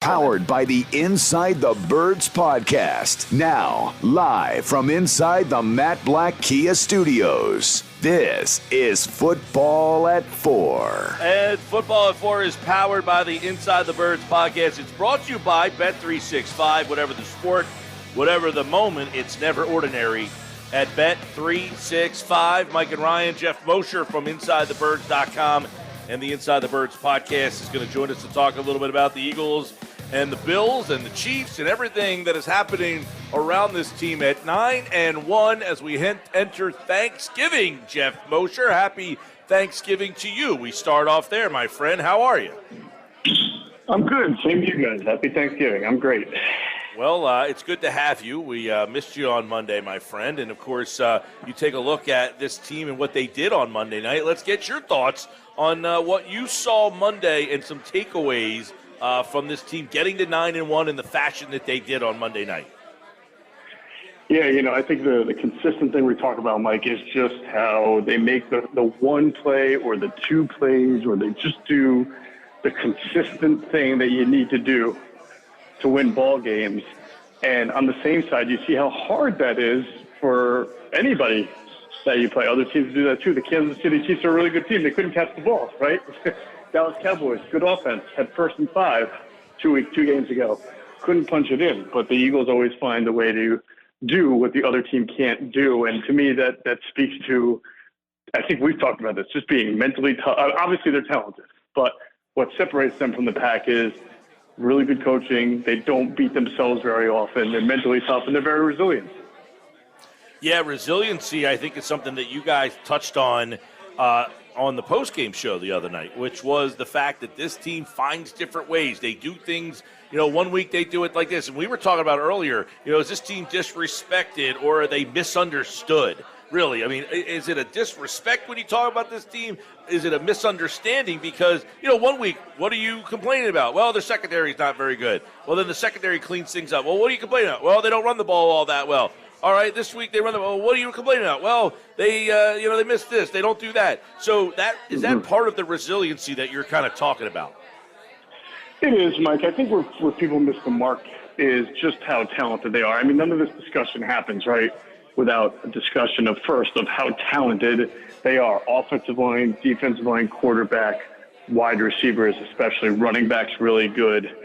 Powered by the Inside the Birds podcast. Now, live from inside the Matt Black Kia Studios. This is Football at 4. And Football at 4 is powered by the Inside the Birds podcast. It's brought to you by Bet365. Whatever the sport, whatever the moment, it's never ordinary at Bet365. Mike and Ryan, Geoff Mosher from InsideTheBirds.com and the Inside the Birds podcast is going to join us to talk a little bit about the Eagles and the Bills and the Chiefs and everything that is happening around this team at 9-1 as we enter Thanksgiving. Geoff Mosher, happy Thanksgiving to you. We start off there, my friend. How are you? I'm good. Same to you guys. Happy Thanksgiving. I'm great. Well, it's good to have you. We missed you on Monday, my friend. And, of course, you take a look at this team and what they did on Monday night. Let's get your thoughts on what you saw Monday and some takeaways from this team getting to 9-1 in the fashion that they did on Monday night. Yeah, I think the consistent thing we talk about, Mike, is just how they make the one play or the two plays, or they just do the consistent thing that you need to do to win ball games. And on the same side, you see how hard that is for anybody that you play. Other teams do that too. The Kansas City Chiefs are a really good team. They couldn't catch the ball, right? Dallas Cowboys, good offense, had 1st and 5 2 games ago. Couldn't punch it in, but the Eagles always find a way to do what the other team can't do. And to me, that speaks to, I think we've talked about this, just being mentally tough. Obviously, they're talented, but what separates them from the pack is really good coaching. They don't beat themselves very often. They're mentally tough, and they're very resilient. Yeah, resiliency, I think, is something that you guys touched on the post-game show the other night, which was the fact that this team finds different ways. They do things, one week they do it like this. And we were talking about earlier, is this team disrespected or are they misunderstood? Really, I mean, is it a disrespect when you talk about this team? Is it a misunderstanding? Because, 1 week, what are you complaining about? Well, their secondary is not very good. Well, then the secondary cleans things up. Well, what are you complaining about? Well, they don't run the ball all that well. All right, this week they run the ball. Well, what are you complaining about? Well, they missed this. They don't do that. So is that part of the resiliency that you're kind of talking about? It is, Mike. I think where people miss the mark is just how talented they are. I mean, none of this discussion happens, right, without a discussion of how talented they are. Offensive line, defensive line, quarterback, wide receivers, especially running backs, really good.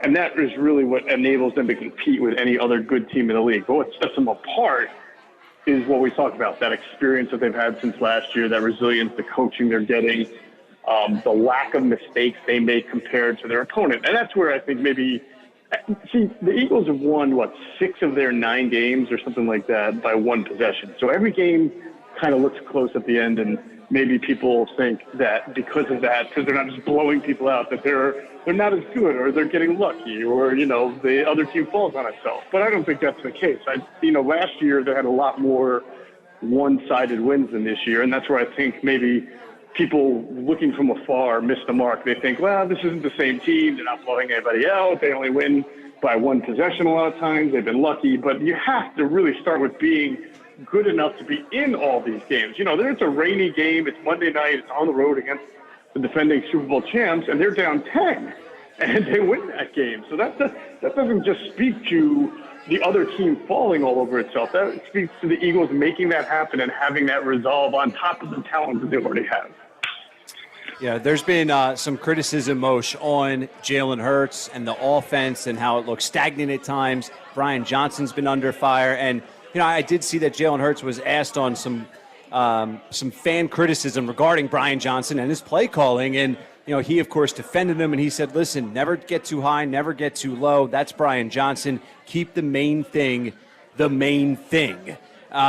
And that is really what enables them to compete with any other good team in the league. But what sets them apart is what we talked about, that experience that they've had since last year, that resilience, the coaching they're getting, the lack of mistakes they make compared to their opponent. And that's where I think maybe – see, the Eagles have won, 6 of their 9 games or something like that by one possession. So every game kind of looks close at the end, and maybe people think that because of that, because they're not just blowing people out, that they're not as good or they're getting lucky or, the other team falls on itself. But I don't think that's the case. Last year they had a lot more one-sided wins than this year, and that's where I think maybe people looking from afar miss the mark. They think, well, this isn't the same team. They're not blowing anybody out. They only win by one possession a lot of times. They've been lucky. But you have to really start with being good enough to be in all these games. There's a rainy game. It's Monday night. It's on the road against the defending Super Bowl champs, and they're down 10, and they win that game. So that doesn't just speak to the other team falling all over itself. That speaks to the Eagles making that happen and having that resolve on top of the talent that they already have. Yeah, there's been some criticism, Moshe, on Jalen Hurts and the offense and how it looks stagnant at times. Brian Johnson's been under fire, and I did see that Jalen Hurts was asked on some fan criticism regarding Brian Johnson and his play calling, and he of course defended him, and he said, "Listen, never get too high, never get too low. That's Brian Johnson. Keep the main thing the main thing."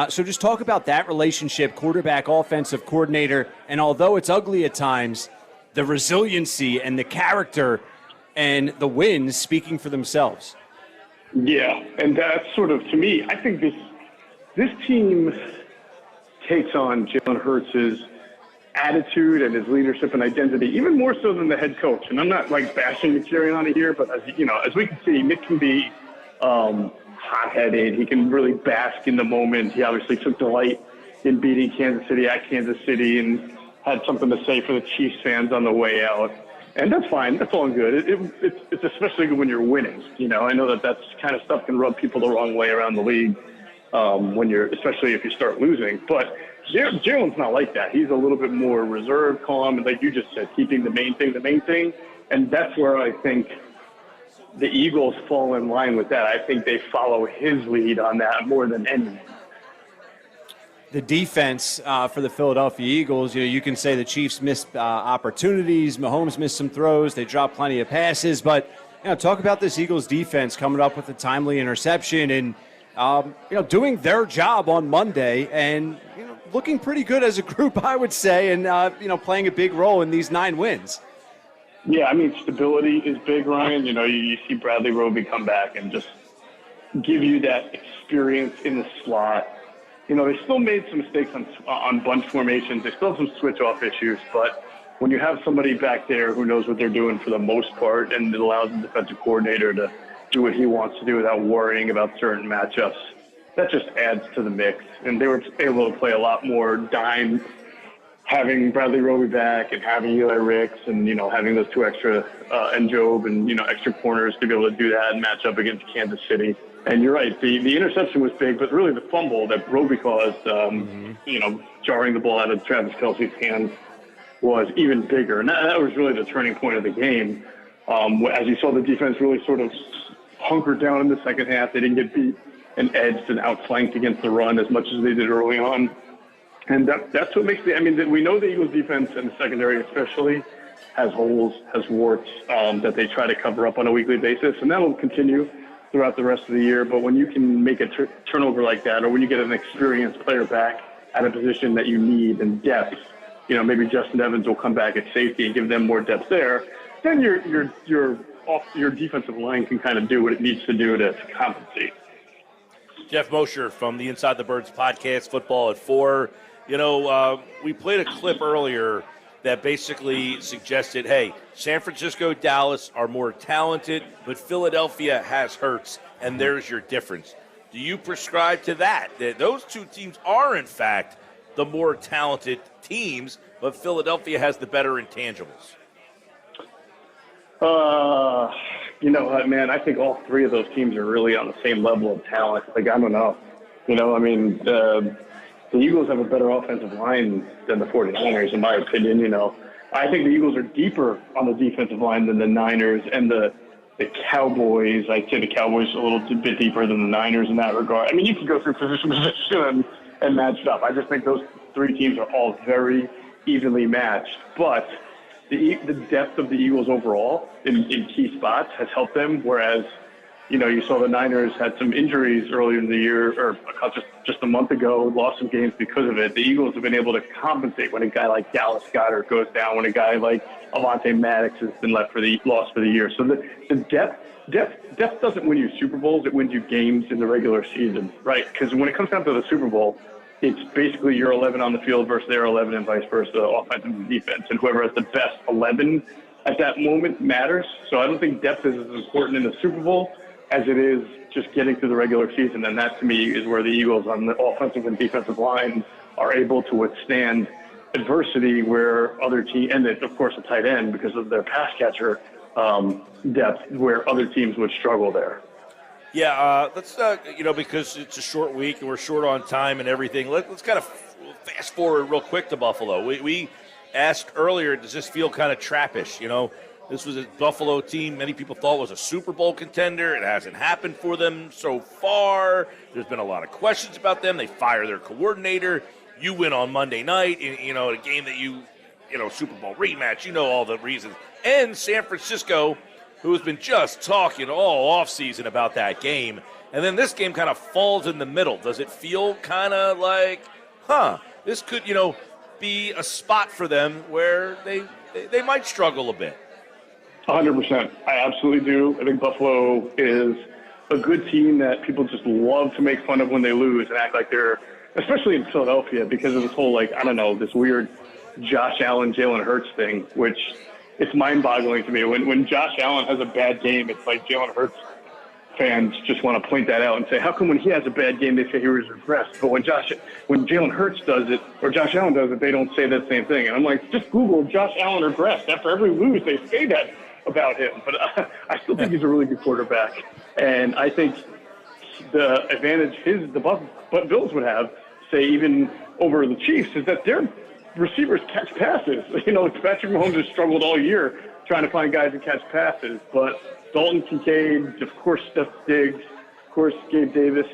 So just talk about that relationship, quarterback, offensive coordinator, and although it's ugly at times, the resiliency and the character and the wins speaking for themselves. Yeah, and that's sort of, to me, I think this team takes on Jalen Hurts' attitude and his leadership and identity, even more so than the head coach. And I'm not bashing Nick on it here, but as we can see, Nick can be hot-headed. He can really bask in the moment. He obviously took delight in beating Kansas City at Kansas City and had something to say for the Chiefs fans on the way out. And that's fine. That's all good. It's especially good when you're winning. You know, I know that's kind of stuff can rub people the wrong way around the league especially if you start losing. But Jalen's not like that. He's a little bit more reserved, calm, and like you just said, keeping the main thing. And that's where I think the Eagles fall in line with that. I think they follow his lead on that more than anyone. The defense for the Philadelphia Eagles, you can say the Chiefs missed opportunities. Mahomes missed some throws. They dropped plenty of passes. But, talk about this Eagles defense coming up with a timely interception and, doing their job on Monday and, looking pretty good as a group, I would say, and, playing a big role in these 9 wins. Yeah, I mean, stability is big, Ryan. You see Bradley Roby come back and just give you that experience in the slot. They still made some mistakes on bunch formations. They still have some switch-off issues, but when you have somebody back there who knows what they're doing for the most part and it allows the defensive coordinator to do what he wants to do without worrying about certain matchups, that just adds to the mix. And they were able to play a lot more dime, having Bradley Roby back and having Eli Ricks and, having those 2 extra and Job and, extra corners to be able to do that and match up against Kansas City. And you're right, the interception was big, but really the fumble that Roby caused, jarring the ball out of Travis Kelce's hands was even bigger. And that was really the turning point of the game. As you saw the defense really sort of hunkered down in the second half. They didn't get beat and edged and outflanked against the run as much as they did early on. And that's what makes we know the Eagles defense and the secondary especially has holes, has warts that they try to cover up on a weekly basis. And that will continue throughout the rest of the year. But when you can make a turnover like that, or when you get an experienced player back at a position that you need and depth, maybe Justin Evans will come back at safety and give them more depth there, then your defensive line can kind of do what it needs to do to compensate. Geoff Mosher from the Inside the Birds podcast, Football at 4. We played a clip earlier that basically suggested, hey, San Francisco, Dallas are more talented, but Philadelphia has Hurts, and there's your difference. Do you prescribe to that those 2 teams are, in fact, the more talented teams, but Philadelphia has the better intangibles? You know what, man? I think all 3 of those teams are really on the same level of talent. Like, I don't know. The Eagles have a better offensive line than the 49ers, in my opinion. I think the Eagles are deeper on the defensive line than the Niners and the Cowboys. I'd say the Cowboys are a little bit deeper than the Niners in that regard. I mean, you can go through position and match it up. I just think those 3 teams are all very evenly matched. But the depth of the Eagles overall in key spots has helped them, whereas you saw the Niners had some injuries earlier in the year, or just a month ago, lost some games because of it. The Eagles have been able to compensate when a guy like Dallas Goedert goes down, when a guy like Avonte Maddox has been lost for the year. So the depth doesn't win you Super Bowls; it wins you games in the regular season, right? Because when it comes down to the Super Bowl, it's basically your 11 on the field versus their 11 and vice versa, offense and defense, and whoever has the best 11 at that moment matters. So I don't think depth is as important in the Super Bowl as it is just getting through the regular season. And that, to me, is where the Eagles on the offensive and defensive line are able to withstand adversity where other teams, and of course a tight end because of their pass catcher depth, where other teams would struggle there. Yeah, let's, because it's a short week and we're short on time and everything, let's kind of fast forward real quick to Buffalo. We asked earlier, does this feel kind of trappish, This was a Buffalo team many people thought was a Super Bowl contender. It hasn't happened for them so far. There's been a lot of questions about them. They fire their coordinator. You win on Monday night, in a game that Super Bowl rematch. All the reasons. And San Francisco, who has been just talking all offseason about that game. And then this game kind of falls in the middle. Does it feel kind of like, this could, be a spot for them where they might struggle a bit? 100%. I absolutely do. I think Buffalo is a good team that people just love to make fun of when they lose and act like they're, especially in Philadelphia, because of this whole, this weird Josh Allen, Jalen Hurts thing, which it's mind-boggling to me. When Josh Allen has a bad game, it's like Jalen Hurts fans just want to point that out and say, how come when he has a bad game they say he was regressed, but when Jalen Hurts does it or Josh Allen does it, they don't say that same thing? And I'm like, just Google Josh Allen regressed. After every lose, they say that about him. But I still think he's a really good quarterback, and I think the advantage the Bills would have, say even over the Chiefs, is that their receivers catch passes. Patrick Mahomes has struggled all year trying to find guys to catch passes, but Dalton Kincaid, of course, Steph Diggs, of course, Gabe Davis,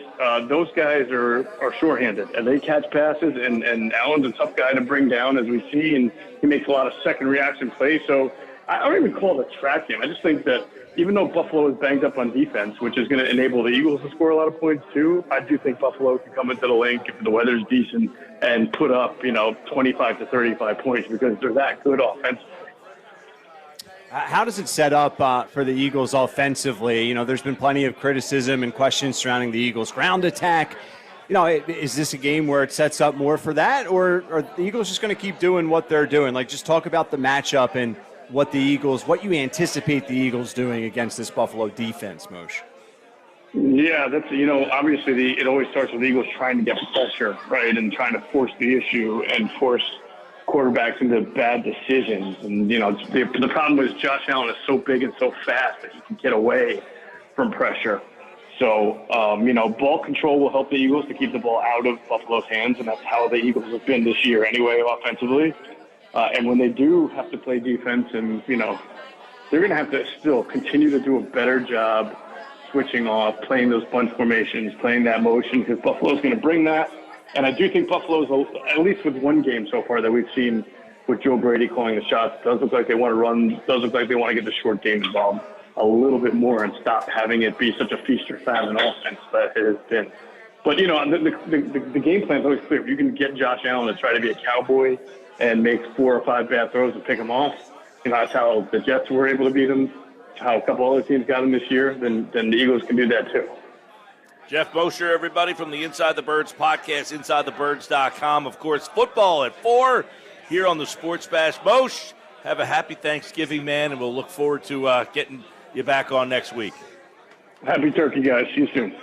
those guys are shorthanded, and they catch passes, and Allen's a tough guy to bring down, as we see, and he makes a lot of second reaction plays. So I don't even call it a trap game. I just think that even though Buffalo is banged up on defense, which is going to enable the Eagles to score a lot of points too, I do think Buffalo can come into the link if the weather's decent and put up, 25 to 35 points because they're that good offensively. How does it set up for the Eagles offensively? There's been plenty of criticism and questions surrounding the Eagles' ground attack. Is this a game where it sets up more for that, or are the Eagles just going to keep doing what they're doing? Just talk about the matchup and what you anticipate the Eagles doing against this Buffalo defense, Moshe. Yeah, that's, obviously it always starts with the Eagles trying to get pressure, right, and trying to force the issue and force quarterbacks into bad decisions. And, the problem is Josh Allen is so big and so fast that he can get away from pressure. So, ball control will help the Eagles to keep the ball out of Buffalo's hands, and that's how the Eagles have been this year anyway, offensively. And when they do have to play defense, and, they're going to have to still continue to do a better job switching off, playing those bunch formations, playing that motion, because Buffalo's going to bring that. And I do think Buffalo's, at least with one game so far that we've seen with Joe Brady calling the shots, does look like they want to run, does look like they want to get the short game involved a little bit more and stop having it be such a feast or famine offense that it has been. But, the game plan is always clear. If you can get Josh Allen to try to be a cowboy and make 4 or 5 bad throws and pick him off, that's how the Jets were able to beat him, how a couple other teams got him this year, then the Eagles can do that too. Geoff Mosher, everybody, from the Inside the Birds podcast, InsideTheBirds.com. Of course, football at 4 here on the Sports Bash. Moshe, have a happy Thanksgiving, man, and we'll look forward to getting you back on next week. Happy turkey, guys. See you soon.